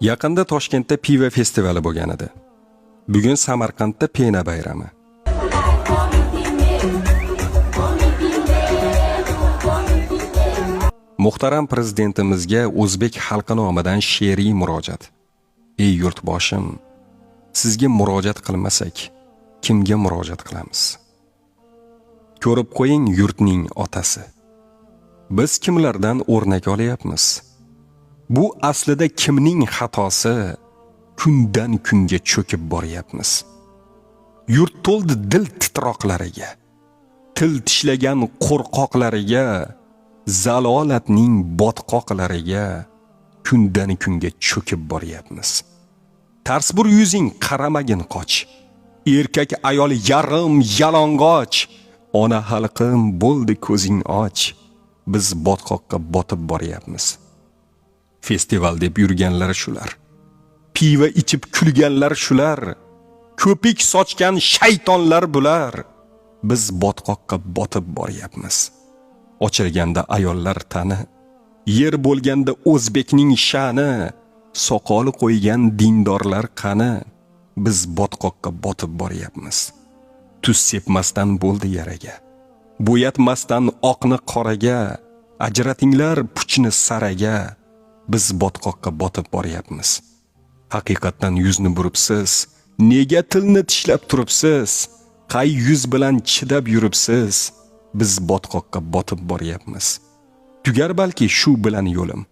Yaqinda Toshkentda piva festivali bo'lgan edi. Bugun Samarqandda pena bayrami. Muhtaram prezidentimizga o'zbek xalqi nomidan she'riy murojaat. Ey yurtboshim, sizga murojaat qilmasak, kimga murojaat qilamiz? Ko'rib qo'ying yurtning otasi. Biz kimlardan o'rnak olyapmiz? Bu aslida kimning xatosi? Kundan kunga cho'kib boryapmiz. Yurt to'ldi dil titroqlariga, til tishlagan qo'rqoqlariga, zalolatning botqoqlariga kundan kunga cho'kib boryapmiz. Tars bir yuzing qaramagin qoch. Erkak ayol yarim yalang'och. Ona xalqim bo'ldi ko'zing och. Biz botqoqqa botib boryapmiz. Festival deb yurganlar shular. Piva ichib kulganlar shular. Ko'pik sochgan shaytonlar bular. Biz botqoqqa botib boryapmiz. Ochilganda ayollar tani, yer bo'lganda o'zbekning sha'ni, soqoli qo'ygan dindorlar qani, biz botqoqqa botib boryapmiz. Tuz sepmasdan bo'ldi yaraga, bo'yatmasdan oqni qoraga, ajratinglar puchni saraga, biz botqoqqa botib boryapmiz. Haqiqatdan yuzni buribsiz, nega tilni tishlab turibsiz? Qay yuz bilan chidab yuribsiz? Biz botqoqqa botib boryapmiz. Tugar balki shu bilan yo'lim.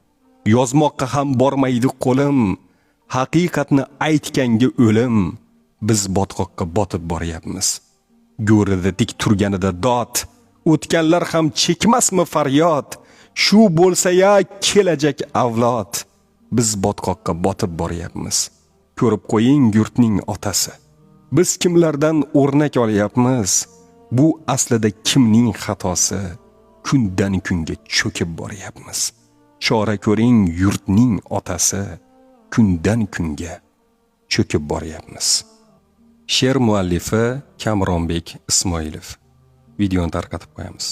Yozmoqqa ham bormaydi qo'lim. Haqiqatni aytganga o'lim. Biz botqoqqa botib boryapmiz. Go'rida tik turganida dod, o'tganlar ham chekmasmi faryod? Shu bo'lsa-ya kelajak avlod. Biz botqoqqa botib boryapmiz. Ko'rib qo'ying yurtning otasi. Biz kimlardan o'rnak olyapmiz? Bu aslida kimning xatosi? Kundan kunga cho'kib boryapmiz. Chora ko'ring yurtning otasi. Kundan kunga cho'kib boryapmiz. She'r muallifi Kamronbek Ismoilov. Videoni tarqatib qo'yamiz.